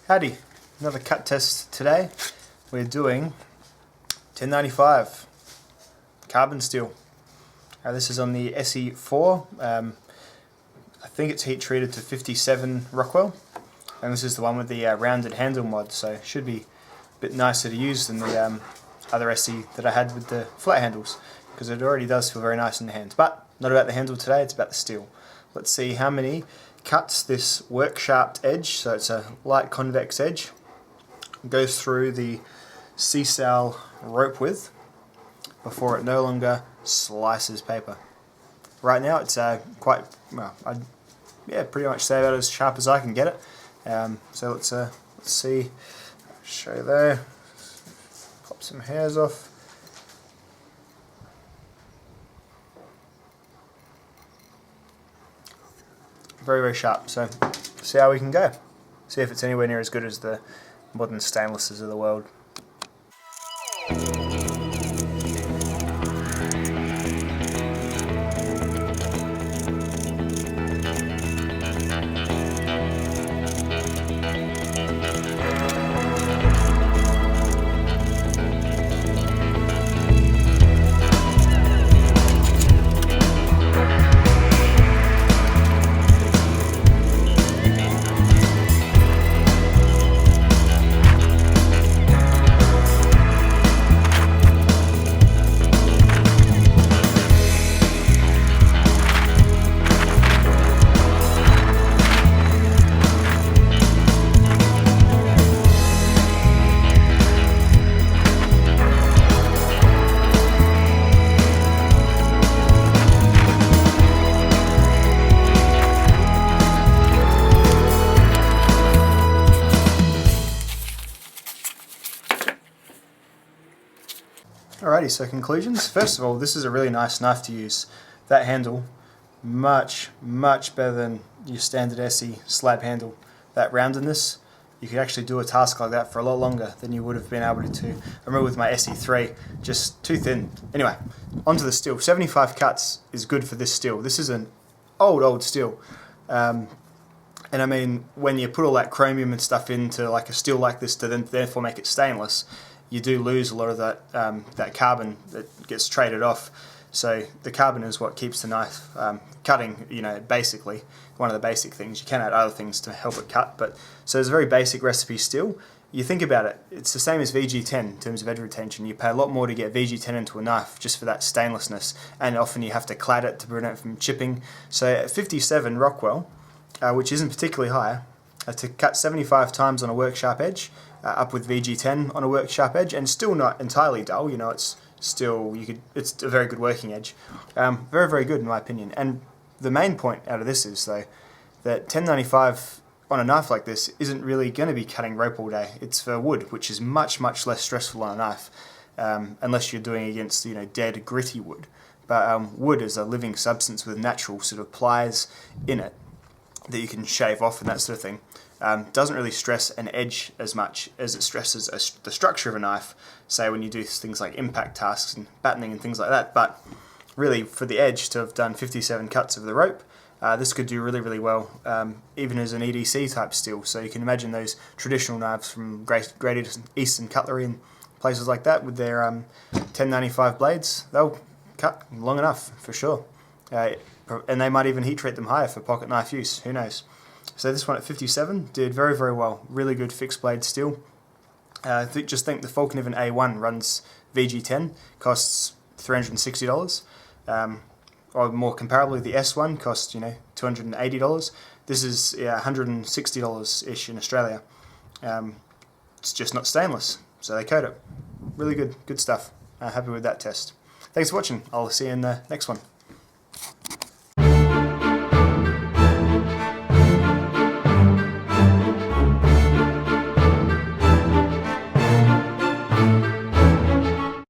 Howdy, another cut test today. We're doing 1095 carbon steel. This is on the Esee 4. I think it's heat treated to 57 Rockwell, and this is the one with the rounded handle mod, so it should be a bit nicer to use than the other Esee that I had with the flat handles, because it already does feel very nice in the hands. But not about the handle today, it's about the steel. Let's see how many cuts this work sharped edge, so it's a light convex edge, goes through the C-cell rope width before it no longer slices paper. Right now it's quite, well, I'd pretty much say about as sharp as I can get it. So let's see, show you there, pop some hairs off. Very, very sharp, so see how we can go. See if it's anywhere near as good as the modern stainlesses of the world. Alrighty, so conclusions. First of all, this is a really nice knife to use. That handle, much better than your standard Esee slab handle. That roundedness, you could actually do a task like that for a lot longer than you would have been able to. I remember with my Esee 3, just too thin. Anyway, onto the steel. 75 cuts is good for this steel. This is an old steel. And I mean, when you put all that chromium and stuff into like a steel like this to then therefore make it stainless, you do lose a lot of that that carbon that gets traded off. So the carbon is what keeps the knife cutting. You know, basically one of the basic things. You can add other things to help it cut, but so it's a very basic recipe steel. You think about it, it's the same as VG10 in terms of edge retention. You pay a lot more to get VG10 into a knife just for that stainlessness, and often you have to clad it to prevent it from chipping. So at 57 Rockwell, which isn't particularly high, to cut 75 times on a work sharp edge, up with VG10 on a work sharp edge, and still not entirely dull. You know, it's still, it's a very good working edge. Very good in my opinion. And the main point out of this is though that 1095 on a knife like this isn't really going to be cutting rope all day. It's for wood, which is much less stressful on a knife, unless you're doing against, you know, dead gritty wood. But wood is a living substance with natural sort of plies in it that you can shave off and that sort of thing. Doesn't really stress an edge as much as it stresses the structure of a knife, say when you do things like impact tasks and battening and things like that. But really, for the edge to have done 57 cuts of the rope, this could do really well, even as an EDC type steel. So you can imagine those traditional knives from Great Eastern Cutlery and places like that with their 1095 blades. They'll cut long enough for sure, and they might even heat treat them higher for pocket knife use. Who knows? So this one at 57 did very well. Really good fixed blade steel. Just think the Falcon A1 runs VG10, costs $360. Or more comparably, the S1 costs, you know, $280. This is $160-ish in Australia. It's just not stainless, so they coat it. Really good stuff. Happy with that test. Thanks for watching. I'll see you in the next one.